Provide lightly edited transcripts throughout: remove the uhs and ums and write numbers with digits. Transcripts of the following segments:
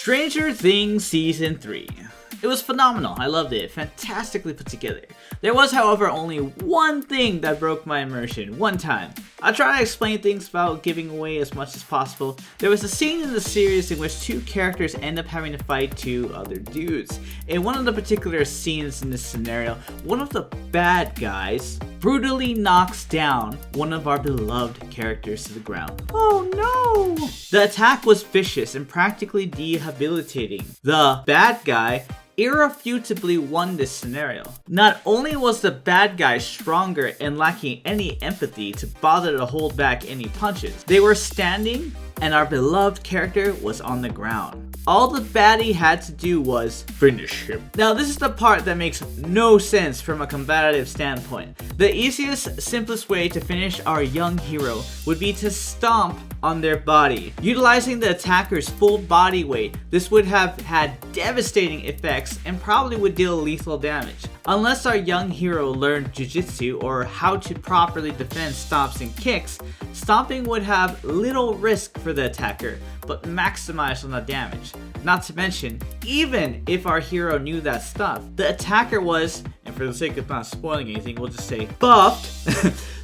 Stranger Things Season 3. It was phenomenal. I loved it. Fantastically put together. There was, however, only one thing that broke my immersion one time. I'll try to explain things without giving away as much as possible. There was a scene in the series in which two characters end up having to fight two other dudes. In one of the particular scenes in this scenario, one of the bad guys brutally knocks down one of our beloved characters to the ground. Oh no! The attack was vicious and practically debilitating. The bad guy irrefutably won this scenario. Not only was the bad guy stronger and lacking any empathy to bother to hold back any punches, they were standing and our beloved character was on the ground. All the baddie had to do was finish him. Now this is the part that makes no sense from a combative standpoint. The easiest, simplest way to finish our young hero would be to stomp on their body. Utilizing the attacker's full body weight, this would have had devastating effects and probably would deal lethal damage. Unless our young hero learned jujitsu or how to properly defend stomps and kicks, stomping would have little risk for the attacker, but maximize on the damage. Not to mention, even if our hero knew that stuff, the attacker was, and for the sake of not spoiling anything, we'll just say buffed,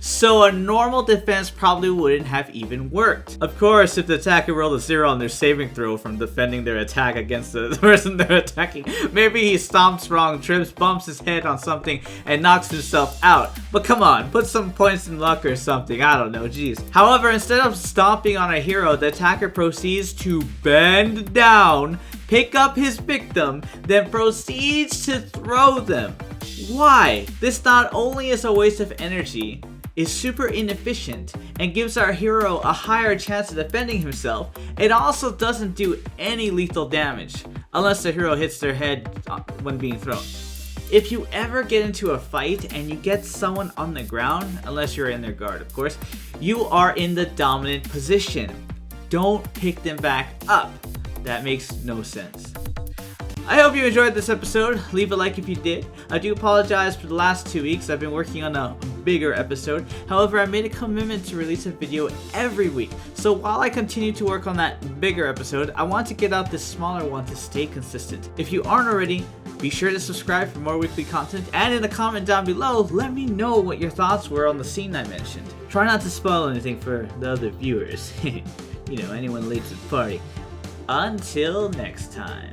so a normal defense probably wouldn't have even worked. Of course, if the attacker rolled a 0 on their saving throw from defending their attack against the person they're attacking, maybe he stomps wrong, trips, bumps his head on something, and knocks himself out. But come on, put some points in luck or something, I don't know, jeez. However, instead of stomping on a hero, the attacker proceeds to bend down, pick up his victim, then proceeds to throw them. Why? This not only is a waste of energy, is super inefficient, and gives our hero a higher chance of defending himself, it also doesn't do any lethal damage, unless the hero hits their head when being thrown. If you ever get into a fight and you get someone on the ground, unless you're in their guard of course, you are in the dominant position. Don't pick them back up. That makes no sense. I hope you enjoyed this episode. Leave a like if you did. I do apologize for the last 2 weeks. I've been working on a bigger episode. However, I made a commitment to release a video every week. So while I continue to work on that bigger episode, I want to get out this smaller one to stay consistent. If you aren't already, be sure to subscribe for more weekly content. And in the comment down below, let me know what your thoughts were on the scene I mentioned. Try not to spoil anything for the other viewers. You know, anyone late to the party. Until next time.